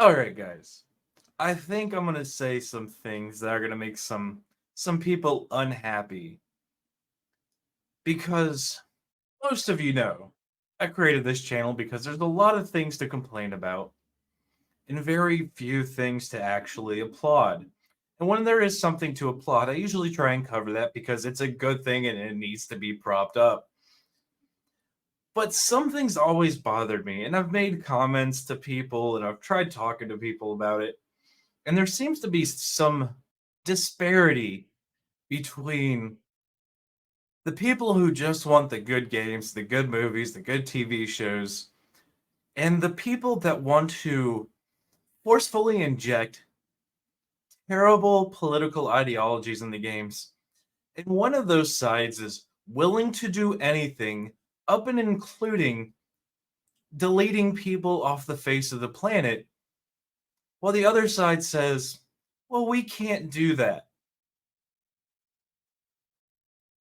All right, guys. I think I'm gonna say some things that are gonna make some people unhappy because most of you know I created this channel because there's a lot of things to complain about and very few things to actually applaud. And when there is something to applaud, I usually try and cover that because it's a good thing and it needs to be propped up. But some things always bothered me, and I've made comments to people and I've tried talking to people about it. And there seems to be some disparity between the people who just want the good games, the good movies, the good TV shows, and the people that want to forcefully inject terrible political ideologies in the games. And one of those sides is willing to do anything, up and including deleting people off the face of the planet, while the other side says, well, we can't do that.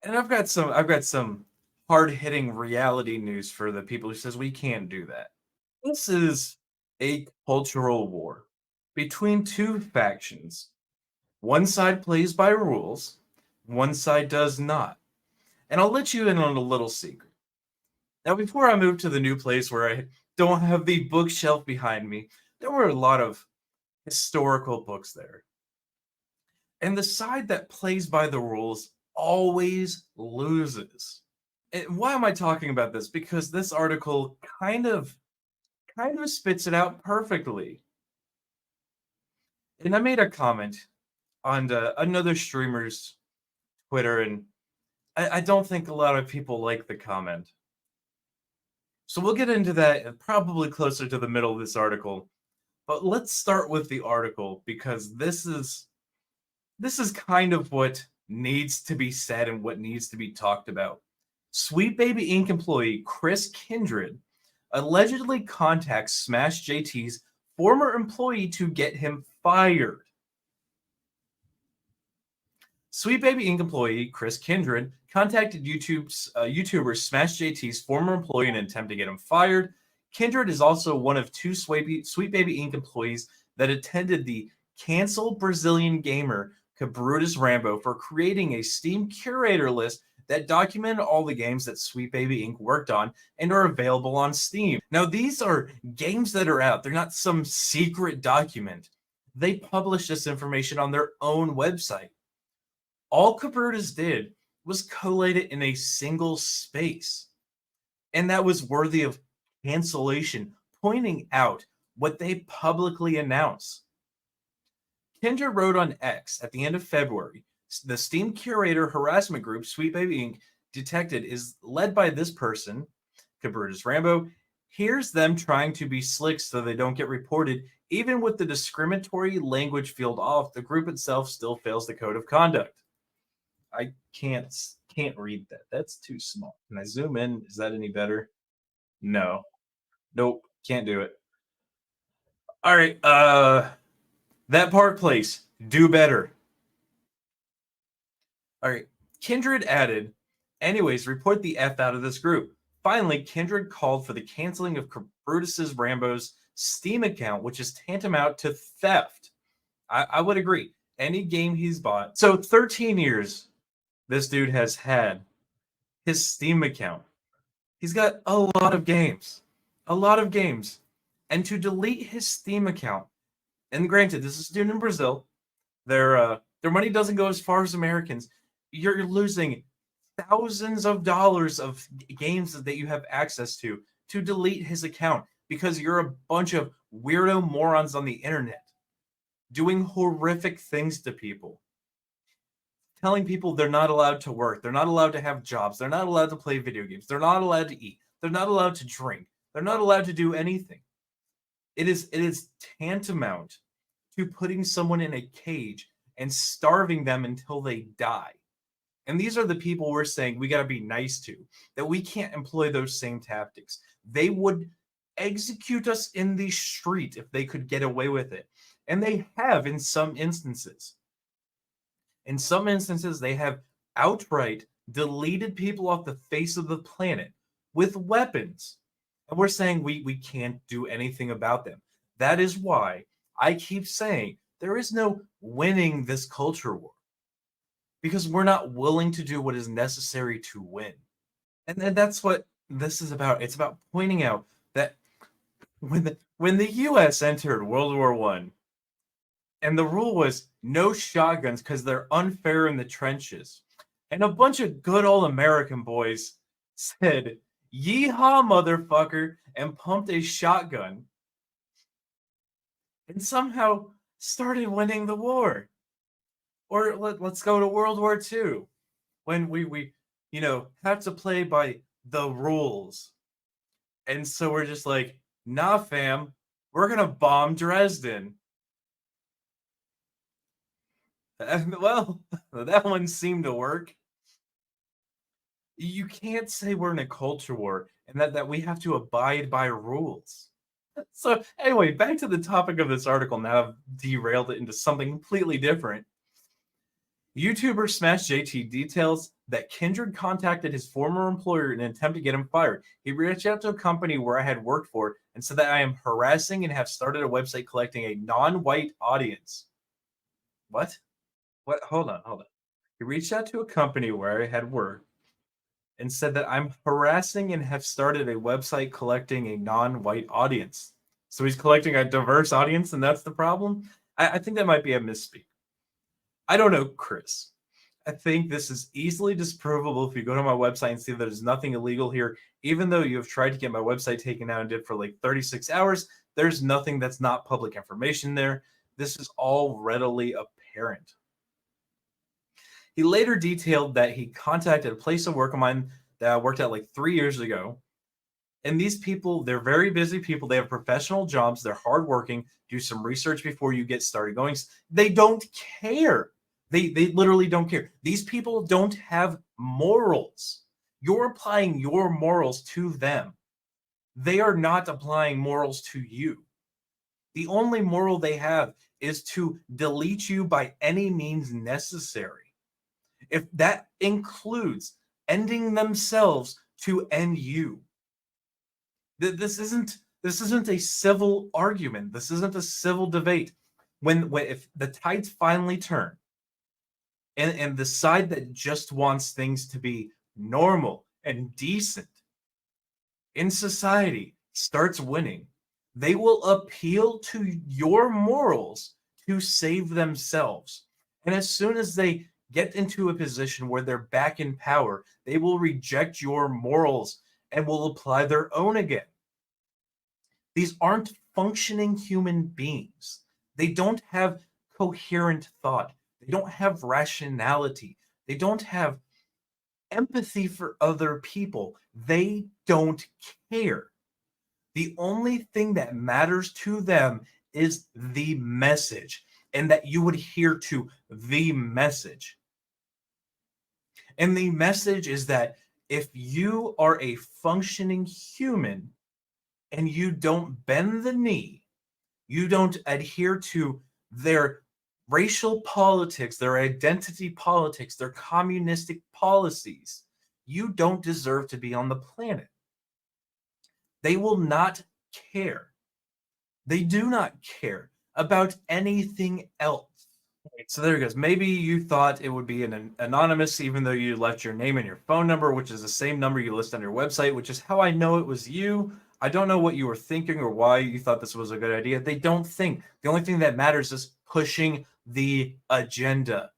And I've got some hard-hitting reality news for the people who says we can't do that. This is a cultural war between two factions. One side plays by rules, one side does not. And I'll let you in on a little secret. Now, before I moved to the new place where I don't have the bookshelf behind me, there were a lot of historical books there. And the side that plays by the rules always loses. And why am I talking about this? Because this article kind of spits it out perfectly. And I made a comment on another streamer's Twitter, and I don't think a lot of people like the comment. So we'll get into that probably closer to the middle of this article. But let's start with the article because this is kind of what needs to be said and what needs to be talked about. Sweet Baby Inc. employee Chris Kindred allegedly contacts Smash JT's former employee to get him fired. Sweet Baby Inc. employee Chris Kindred contacted YouTuber Smash JT's former employee in an attempt to get him fired. Kindred is also one of two Sweet Baby Inc. employees that attended the Cancel Brazilian Gamer Cabrutus Rambo for creating a Steam curator list that documented all the games that Sweet Baby Inc. worked on and are available on Steam. Now, these are games that are out. They're not some secret document. They publish this information on their own website. All Cabrutus did was collate it in a single space. And that was worthy of cancellation, pointing out what they publicly announce. Kindred wrote on X at the end of February, the Steam curator harassment group Sweet Baby Inc. detected is led by this person, Cabrutus Rambo. Here's them trying to be slick so they don't get reported. Even with the discriminatory language field off, the group itself still fails the code of conduct. I can't read that. That's too small. Can I zoom in? Is that any better? No. Nope. Can't do it. All right. That Park Place. Do better. All right. Kindred added, anyways, report the F out of this group. Finally, Kindred called for the canceling of Brutus's Rambo's Steam account, which is tantamount to theft. I would agree. Any game he's bought. So 13 years this dude has had his Steam account. He's got a lot of games. A lot of games. And to delete his Steam account, and granted, this is a dude in Brazil. Their money doesn't go as far as Americans. You're losing thousands of dollars of games that you have access to delete his account because you're a bunch of weirdo morons on the internet doing horrific things to people. Telling people they're not allowed to work, they're not allowed to have jobs, they're not allowed to play video games, they're not allowed to eat, they're not allowed to drink, they're not allowed to do anything. It is tantamount to putting someone in a cage and starving them until they die. And these are the people we're saying we got to be nice to, that we can't employ those same tactics. They would execute us in the street if they could get away with it. And they have in some instances. In some instances, they have outright deleted people off the face of the planet with weapons. And we're saying we can't do anything about them. That is why I keep saying there is no winning this culture war because we're not willing to do what is necessary to win. And then that's what this is about. It's about pointing out that when the US entered World War One, and the rule was no shotguns because they're unfair in the trenches. And a bunch of good old American boys said, "Yeehaw, motherfucker," and pumped a shotgun and somehow started winning the war. Or let's go to World War II when we have to play by the rules. And so we're just like, nah, fam, we're gonna bomb Dresden. Well, that one seemed to work. You can't say we're in a culture war and that we have to abide by rules. So anyway, back to the topic of this article. Now I've derailed it into something completely different. YouTuber Smash JT details that Kindred contacted his former employer in an attempt to get him fired. He reached out to a company where I had worked for and said that I am harassing and have started a website collecting a non-white audience. What? What? Hold on. He reached out to a company where I had worked and said that I'm harassing and have started a website collecting a non-white audience. So he's collecting a diverse audience, and that's the problem? I think that might be a misspeak. I don't know, Chris. I think this is easily disprovable if you go to my website and see that there's nothing illegal here. Even though you have tried to get my website taken down and did for like 36 hours, there's nothing that's not public information there. This is all readily apparent. He later detailed that he contacted a place of work of mine that I worked at like 3 years ago. And these people, they're very busy people. They have professional jobs. They're hardworking. Do some research before you get started going. They don't care. They literally don't care. These people don't have morals. You're applying your morals to them. They are not applying morals to you. The only moral they have is to delete you by any means necessary. If that includes ending themselves to end you. This isn't a civil argument. This isn't a civil debate. When if the tides finally turn and the side that just wants things to be normal and decent in society starts winning, they will appeal to your morals to save themselves. And as soon as they get into a position where they're back in power, they will reject your morals and will apply their own again. These aren't functioning human beings. They don't have coherent thought. They don't have rationality. They don't have empathy for other people. They don't care. The only thing that matters to them is the message, and that you adhere to the message. And the message is that if you are a functioning human and you don't bend the knee, you don't adhere to their racial politics, their identity politics, their communistic policies, you don't deserve to be on the planet. They will not care. They do not care about anything else. So there it goes. Maybe you thought it would be an anonymous, even though you left your name and your phone number, which is the same number you list on your website, which is how I know it was you. I don't know what you were thinking or why you thought this was a good idea. They don't think. The only thing that matters is pushing the agenda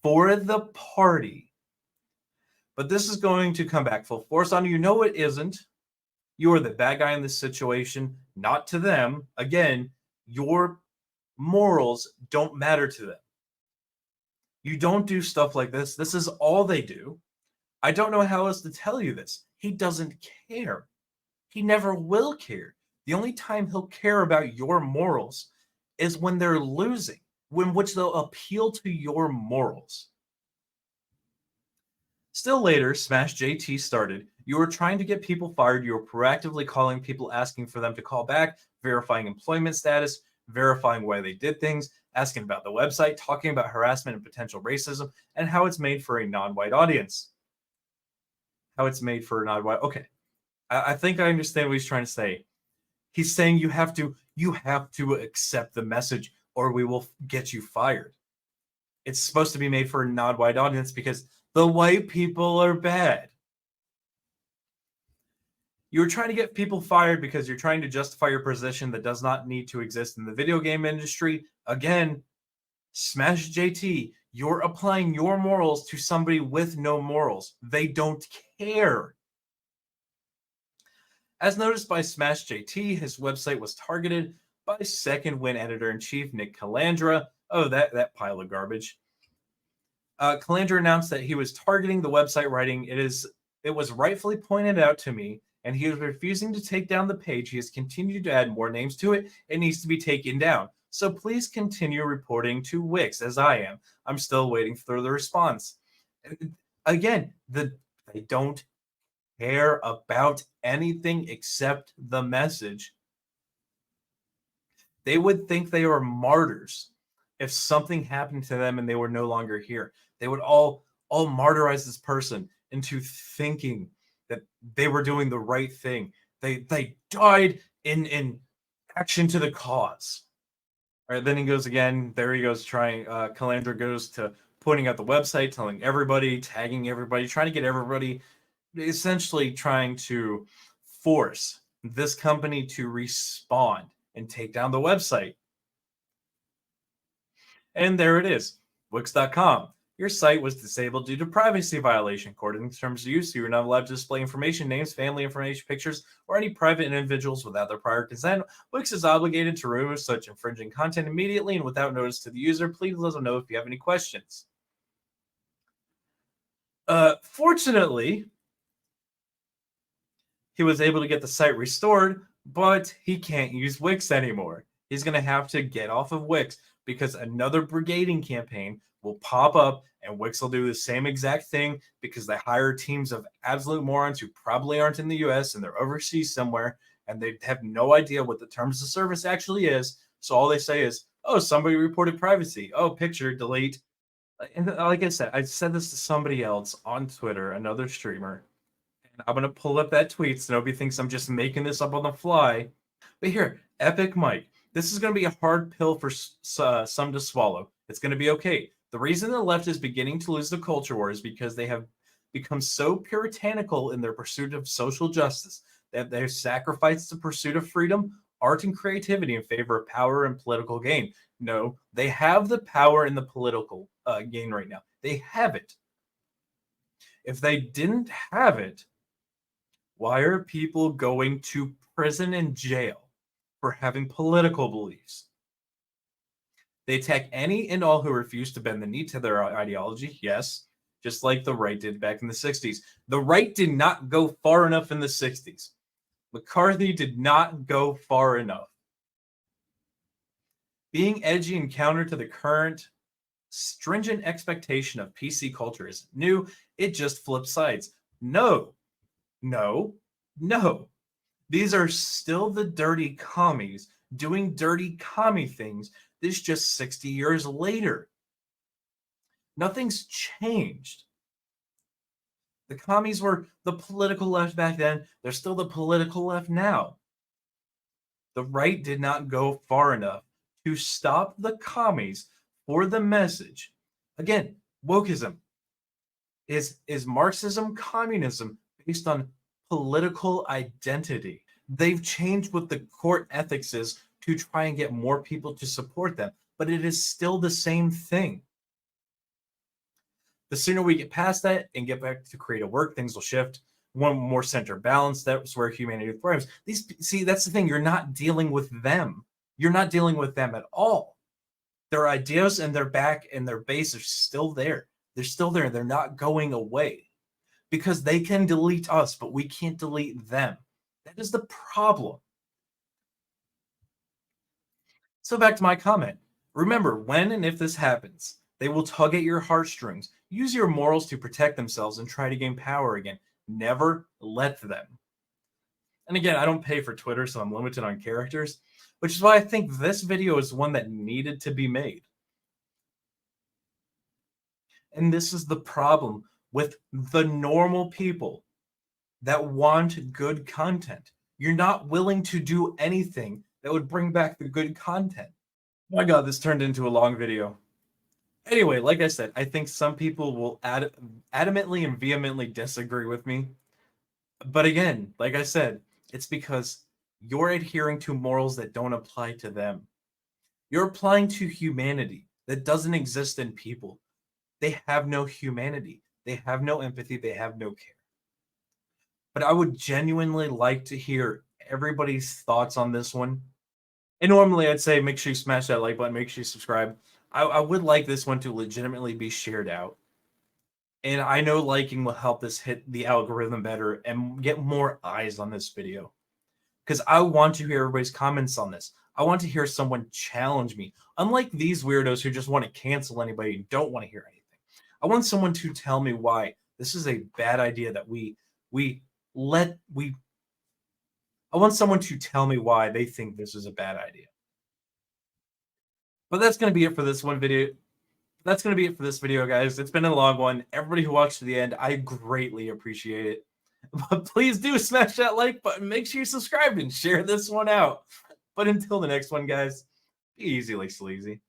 for the party. But this is going to come back full force on you. No, it isn't. You are the bad guy in this situation, not to them. Again, your morals don't matter to them. You don't do stuff like this. This is all they do. I don't know how else to tell you this. He doesn't care. He never will care. The only time he'll care about your morals is when they're losing, when which they'll appeal to your morals. Still later, Smash JT started. You were trying to get people fired. You were proactively calling people, asking for them to call back, verifying employment status, verifying why they did things, asking about the website, talking about harassment and potential racism, and how it's made for a non-white audience. How it's made for a non-white. Okay. I think I understand what he's trying to say. He's saying you have to accept the message or we will get you fired. It's supposed to be made for a non-white audience because the white people are bad. You're trying to get people fired because you're trying to justify your position that does not need to exist in the video game industry. Again, Smash JT, you're applying your morals to somebody with no morals. They don't care. As noticed by Smash JT, his website was targeted by second win editor-in-chief Nick Calandra. Oh, that pile of garbage. Calandra announced that he was targeting the website, writing, it was rightfully pointed out to me, and he is refusing to take down the page. He has continued to add more names to it. It needs to be taken down. So please continue reporting to Wix, as I am. I'm still waiting for the response. Again, they don't care about anything except the message. They would think they are martyrs if something happened to them and they were no longer here. They would all martyrize this person into thinking that they were doing the right thing. They died in action to the cause. All right, then he goes again. There he goes trying. Calandra goes to pointing out the website, telling everybody, tagging everybody, trying to get everybody, essentially trying to force this company to respond and take down the website. And there it is, Wix.com. Your site was disabled due to privacy violation. According to terms of use, you are not allowed to display information, names, family information, pictures, or any private individuals without their prior consent. Wix is obligated to remove such infringing content immediately and without notice to the user. Please let them know if you have any questions. Fortunately, he was able to get the site restored, but he can't use Wix anymore. He's going to have to get off of Wix because another brigading campaign will pop up and Wix will do the same exact thing because they hire teams of absolute morons who probably aren't in the US and they're overseas somewhere and they have no idea what the terms of service actually is. So all they say is, oh, somebody reported privacy. Oh, picture, delete. And like I said this to somebody else on Twitter, another streamer. And I'm going to pull up that tweet so nobody thinks I'm just making this up on the fly. But here, Epic Mike. This is going to be a hard pill for some to swallow. It's going to be okay. The reason the left is beginning to lose the culture war is because they have become so puritanical in their pursuit of social justice that they've sacrificed the pursuit of freedom, art, and creativity in favor of power and political gain. No, they have the power and the political gain right now. They have it. If they didn't have it, why are people going to prison and jail for having political beliefs? They attack any and all who refuse to bend the knee to their ideology, yes, just like the right did back in the 60s. The right did not go far enough in the 60s. McCarthy did not go far enough. Being edgy and counter to the current stringent expectation of PC culture isn't new. It just flips sides. No. These are still the dirty commies doing dirty commie things. This just 60 years later. Nothing's changed. The commies were the political left back then. They're still the political left now. The right did not go far enough to stop the commies for the message. Again, wokeism is Marxism, communism based on political identity. They've changed what the court ethics is to try and get more people to support them, but it is still the same thing. The sooner we get past that and get back to creative work, things will shift. One more center balance, that's where humanity thrives. That's the thing. You're not dealing with them. You're not dealing with them at all. Their ideas and their back and their base are still there. They're still there. They're not going away because they can delete us, but we can't delete them. That is the problem. So back to my comment. Remember, when and if this happens, they will tug at your heartstrings, use your morals to protect themselves, and try to gain power again. Never let them. And again, I don't pay for Twitter, so I'm limited on characters, which is why I think this video is one that needed to be made. And this is the problem with the normal people that want good content. You're not willing to do anything that would bring back the good content. My God, this turned into a long video. Anyway, like I said, I think some people will adamantly and vehemently disagree with me. But again, like I said, it's because you're adhering to morals that don't apply to them. You're applying to humanity that doesn't exist in people. They have no humanity. They have no empathy. They have no care. But I would genuinely like to hear everybody's thoughts on this one. And normally I'd say make sure you smash that like button, make sure you subscribe. I would like this one to legitimately be shared out. And I know liking will help this hit the algorithm better and get more eyes on this video. Because I want to hear everybody's comments on this. I want to hear someone challenge me. Unlike these weirdos who just want to cancel anybody and don't want to hear anything. I want someone to tell me why this is a bad idea that I want someone to tell me why they think this is a bad idea. But that's going to be it for this one video. That's going to be it for this video, guys. It's been a long one. Everybody who watched to the end, I greatly appreciate it. But please do smash that like button. Make sure you subscribe and share this one out. But until the next one, guys, be easy like sleazy.